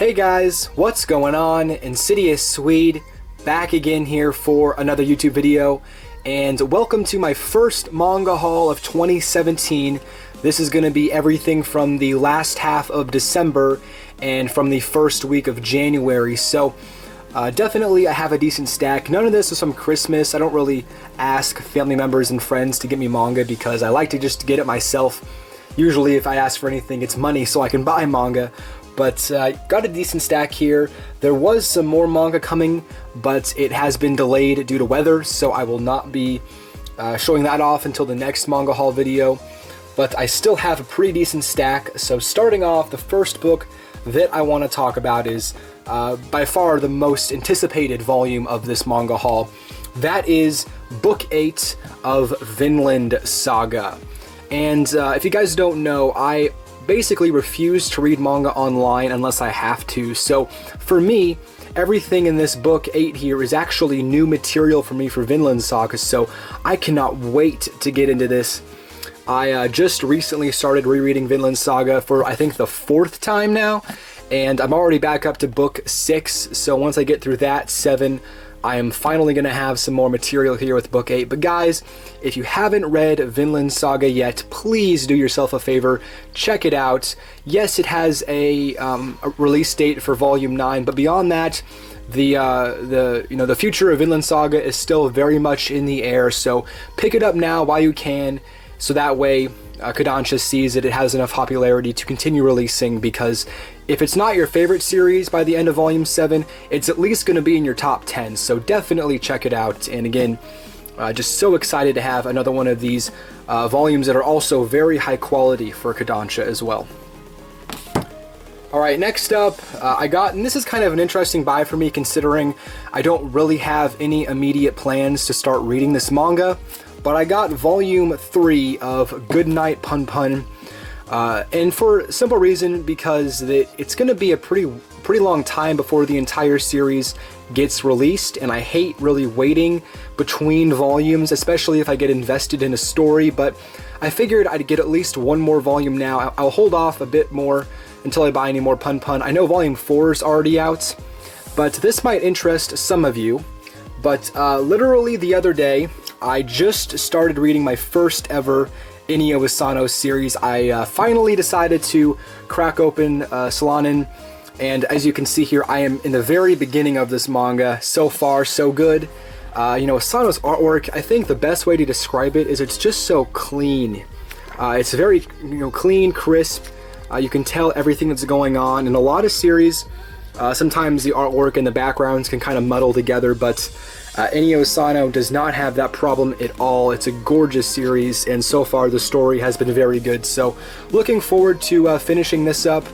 Hey guys, what's going on? InsidiousSwede back again here for another YouTube video, and welcome to my first manga haul of 2017. This is going to be everything from the last half of December and from the first week of January, so definitely I have a decent stack. None of this is from Christmas. I don't really ask family members and friends to get me manga because I like to just get it myself. Usually if I ask for anything, it's money so I can buy manga. But got a decent stack here. There was some more manga coming, but it has been delayed due to weather, so I will not be showing that off until the next manga haul video. But I still have a pretty decent stack, so starting off, the first book that I want to talk about is by far the most anticipated volume of this manga haul. That is Book 8 of Vinland Saga. And if you guys don't know, I basically refuse to read manga online unless I have to. So for me, everything in this book 8 here is actually new material for me for Vinland Saga, so I cannot wait to get into this. I just recently started rereading Vinland Saga for I think the 4th time now, and I'm already back up to book 6, so once I get through that 7, I am finally going to have some more material here with book 8. But guys, if you haven't read Vinland Saga yet, please do yourself a favor, check it out. Yes, it has a release date for volume 9, but beyond that, the future of Vinland Saga is still very much in the air, so pick it up now while you can, so that way Kodansha sees it has enough popularity to continue releasing, because if it's not your favorite series by the end of volume 7, it's at least going to be in your top 10, so definitely check it out. And again, just so excited to have another one of these volumes that are also very high quality for Kodansha as well. Alright, next up, and this is kind of an interesting buy for me considering I don't really have any immediate plans to start reading this manga, but I got volume 3 of Goodnight Pun Pun, and for a simple reason, because it's going to be a pretty long time before the entire series gets released, and I hate really waiting between volumes, especially if I get invested in a story. But I figured I'd get at least one more volume now. I'll hold off a bit more until I buy any more Pun Pun. I know volume 4 is already out, but this might interest some of you. But literally the other day, I just started reading my first ever Inio Asano series. I finally decided to crack open Solanin, and as you can see here, I am in the very beginning of this manga. So far, so good. Asano's artwork, I think the best way to describe it is it's just so clean. It's very clean, crisp. You can tell everything that's going on. In a lot of series, sometimes the artwork and the backgrounds can kind of muddle together, but Inio Asano does not have that problem at all. It's a gorgeous series, and so far the story has been very good. So looking forward to finishing this up.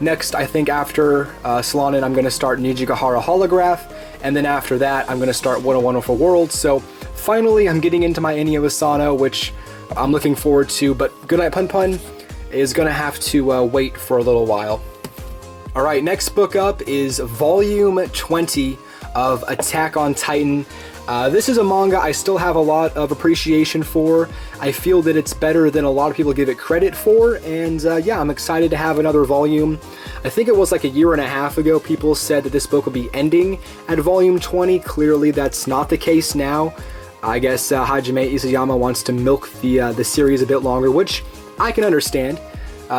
Next, I think after Solanin, I'm going to start Nijigahara Holograph, and then after that, I'm going to start 101 for Worlds. So finally, I'm getting into my Inio Asano, which I'm looking forward to, but Goodnight Pun Pun is going to have to wait for a little while. Alright, next book up is volume 20 of Attack on Titan. This is a manga I still have a lot of appreciation for. I feel that it's better than a lot of people give it credit for, and yeah, I'm excited to have another volume. I think it was like a year and a half ago people said that this book would be ending at volume 20. Clearly that's not the case now. I guess Hajime Isayama wants to milk the series a bit longer, which I can understand.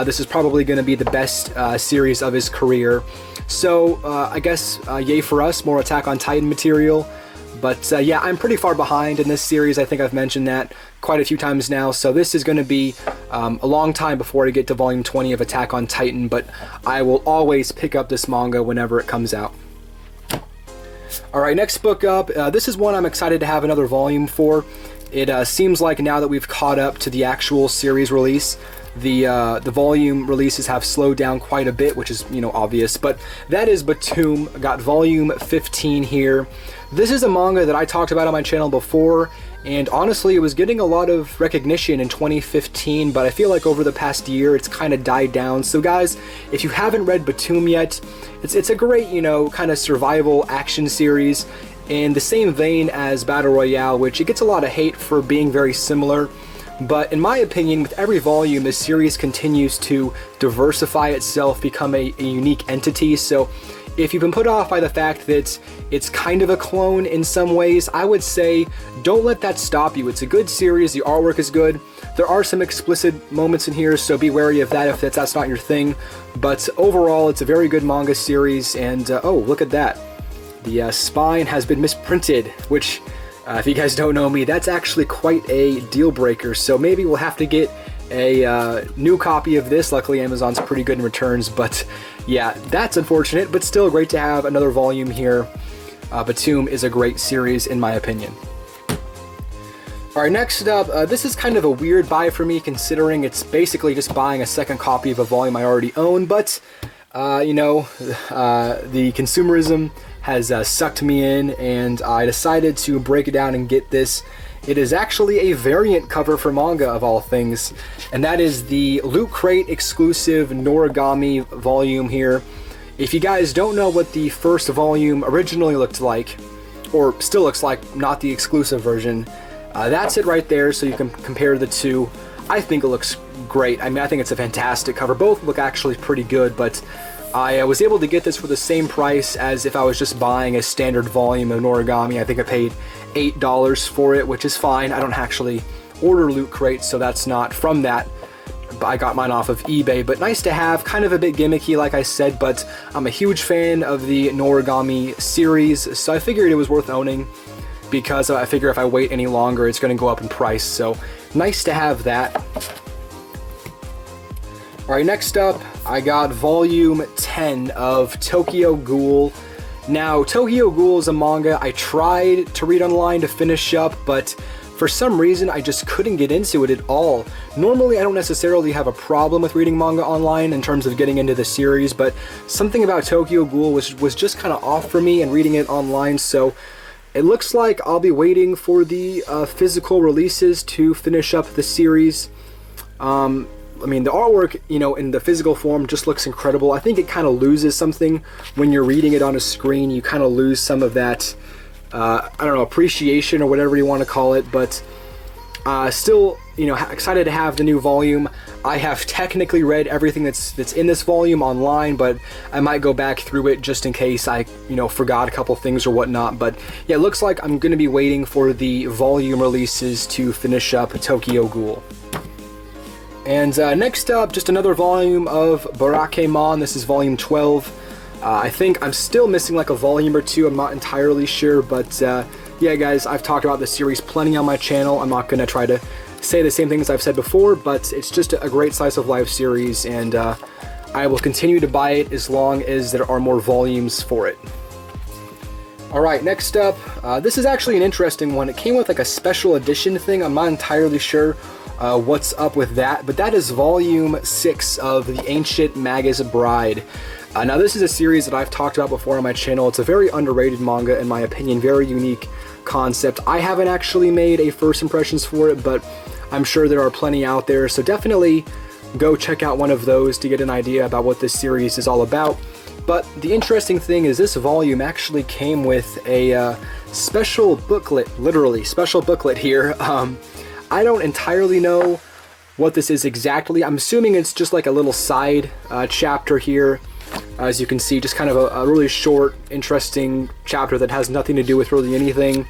This is probably going to be the best series of his career. So I guess yay for us, more Attack on Titan material. But yeah, I'm pretty far behind in this series. I think I've mentioned that quite a few times now. So this is going to be a long time before I get to volume 20 of Attack on Titan. But I will always pick up this manga whenever it comes out. Alright, next book up. This is one I'm excited to have another volume for. It seems like now that we've caught up to the actual series release, the volume releases have slowed down quite a bit, which is, obvious, but that is Batum. Got volume 15 here. This is a manga that I talked about on my channel before, and honestly, it was getting a lot of recognition in 2015, but I feel like over the past year, it's kind of died down. So guys, if you haven't read Batum yet, it's a great, kind of survival action series in the same vein as Battle Royale, which it gets a lot of hate for being very similar. But in my opinion, with every volume, the series continues to diversify itself, become a unique entity. So if you've been put off by the fact that it's kind of a clone in some ways, I would say don't let that stop you. It's a good series, the artwork is good. There are some explicit moments in here, so be wary of that if that's not your thing. But overall, it's a very good manga series, and oh, look at that. The spine has been misprinted, which, if you guys don't know me, that's actually quite a deal breaker. So maybe we'll have to get a new copy of this. Luckily, Amazon's pretty good in returns, but yeah, that's unfortunate, but still great to have another volume here. Batum is a great series, in my opinion. Alright, next up, this is kind of a weird buy for me, considering it's basically just buying a second copy of a volume I already own, but you know, the consumerism has sucked me in, and I decided to break it down and get this. It is actually a variant cover for manga, of all things, and that is the Loot Crate exclusive Noragami volume here. If you guys don't know what the first volume originally looked like, or still looks like, not the exclusive version, that's it right there, so you can compare the two. I think it looks great. I mean, I think it's a fantastic cover. Both look actually pretty good, but I was able to get this for the same price as if I was just buying a standard volume of Noragami. I think I paid $8 for it, which is fine. I don't actually order Loot Crates, so that's not from that. I got mine off of eBay, but nice to have. Kind of a bit gimmicky, like I said, but I'm a huge fan of the Noragami series, so I figured it was worth owning, because I figure if I wait any longer, it's going to go up in price, so nice to have that. Alright, next up, I got volume 10 of Tokyo Ghoul. Now, Tokyo Ghoul is a manga I tried to read online to finish up, but for some reason I just couldn't get into it at all. Normally I don't necessarily have a problem with reading manga online in terms of getting into the series, but something about Tokyo Ghoul was just kind of off for me and reading it online, so it looks like I'll be waiting for the physical releases to finish up the series. I mean, the artwork, you know, in the physical form just looks incredible. I think it kind of loses something when you're reading it on a screen. You kind of lose some of that, I don't know, appreciation or whatever you want to call it, but still, you know, excited to have the new volume. I have technically read everything that's in this volume online, but I might go back through it just in case I, you know, forgot a couple things or whatnot. But yeah, it looks like I'm going to be waiting for the volume releases to finish up Tokyo Ghoul. And next up, just another volume of Baraka Mom. This is volume 12. I think I'm still missing like a volume or two. I'm not entirely sure, but yeah, guys, I've talked about this series plenty on my channel. I'm not going to try to say the same things I've said before, but it's just a great slice of life series, and I will continue to buy it as long as there are more volumes for it. Alright, next up, this is actually an interesting one. It came with like a special edition thing. I'm not entirely sure what's up with that, but that is volume 6 of The Ancient Magus Bride. Now this is a series that I've talked about before on my channel. It's a very underrated manga, in my opinion, very unique concept. I haven't actually made a first impressions for it, but I'm sure there are plenty out there, so definitely go check out one of those to get an idea about what this series is all about. But the interesting thing is this volume actually came with a special booklet, literally special booklet here. I don't entirely know what this is exactly. I'm assuming it's just like a little side chapter here. As you can see, just kind of a really short, interesting chapter that has nothing to do with really anything,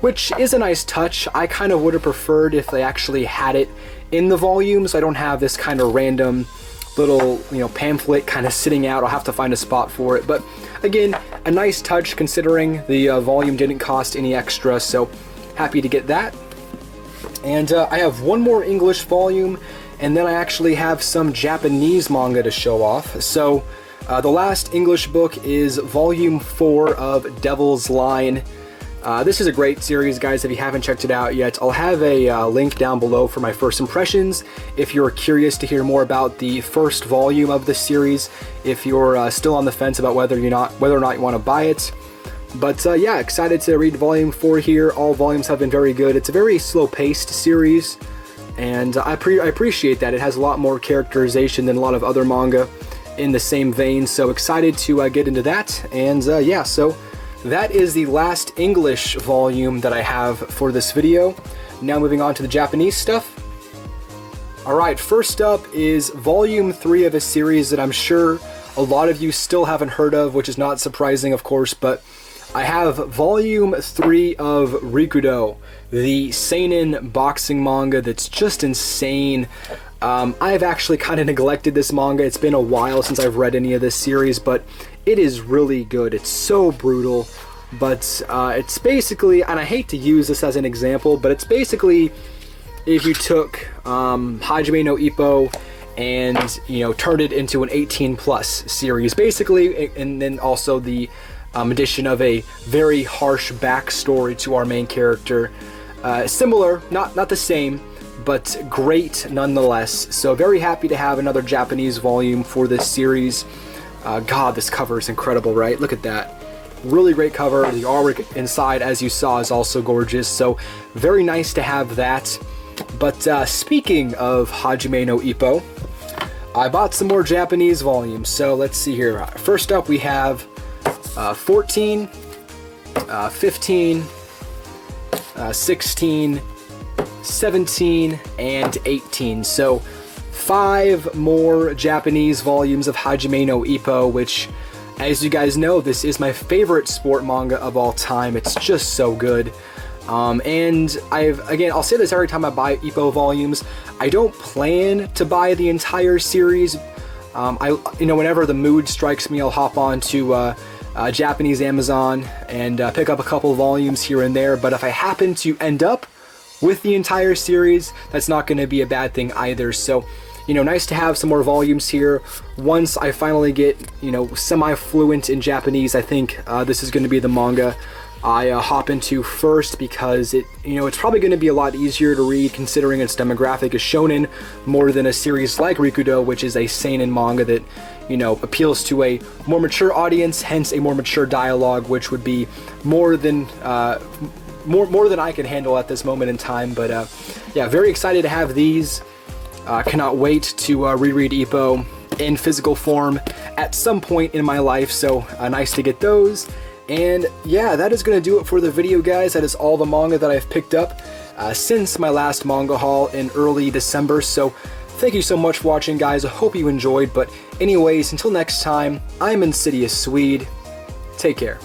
which is a nice touch. I kind of would have preferred if they actually had it in the volume, so I don't have this kind of random little, you know, pamphlet kind of sitting out. I'll have to find a spot for it. But again, a nice touch considering the volume didn't cost any extra, so happy to get that. And I have one more English volume, and then I actually have some Japanese manga to show off. So the last English book is volume 4 of Devil's Line. This is a great series, guys, if you haven't checked it out yet. I'll have a link down below for my first impressions if you're curious to hear more about the first volume of the series, if you're still on the fence about whether or not you want to buy it. But yeah, excited to read volume 4 here. All volumes have been very good. It's a very slow-paced series, and I appreciate that. It has a lot more characterization than a lot of other manga in the same vein, so excited to get into that. And yeah, so that is the last English volume that I have for this video. Now moving on to the Japanese stuff. Alright, first up is Volume 3 of a series that I'm sure a lot of you still haven't heard of, which is not surprising, of course, but I have Volume 3 of Rikudo, the seinen boxing manga that's just insane. I've actually kind of neglected this manga. It's been a while since I've read any of this series, but it is really good. It's so brutal, but it's basically, and I hate to use this as an example, but it's basically if you took Hajime no Ippo and, you know, turned it into an 18+ series, basically, and then also the addition of a very harsh backstory to our main character. Similar, not the same, but great nonetheless. So very happy to have another Japanese volume for this series. God, this cover is incredible, right? Look at that. Really great cover. The artwork inside, as you saw, is also gorgeous. So very nice to have that. But speaking of Hajime no Ippo, I bought some more Japanese volumes. So let's see here. First up we have 14, 15, 16, 17, and 18. So 5 more Japanese volumes of Hajime no Ippo, which, as you guys know, this is my favorite sport manga of all time. It's just so good. And I'll say this every time I buy Ippo volumes, I don't plan to buy the entire series. Whenever the mood strikes me, I'll hop on to Japanese Amazon and pick up a couple volumes here and there. But if I happen to end up with the entire series, that's not going to be a bad thing either. So, you know, nice to have some more volumes here. Once I finally get, you know, semi-fluent in Japanese, I think this is going to be the manga I hop into first, because it's probably going to be a lot easier to read considering its demographic is shonen more than a series like Rikudo, which is a seinen manga that, you know, appeals to a more mature audience, hence a more mature dialogue, which would be more than I can handle at this moment in time. But yeah, very excited to have these. Cannot wait to reread Ippo in physical form at some point in my life, so nice to get those. And yeah, that is going to do it for the video, guys. That is all the manga that I've picked up since my last manga haul in early December. So thank you so much for watching, guys. I hope you enjoyed. But anyways, until next time, I'm InsidiousSwede. Take care.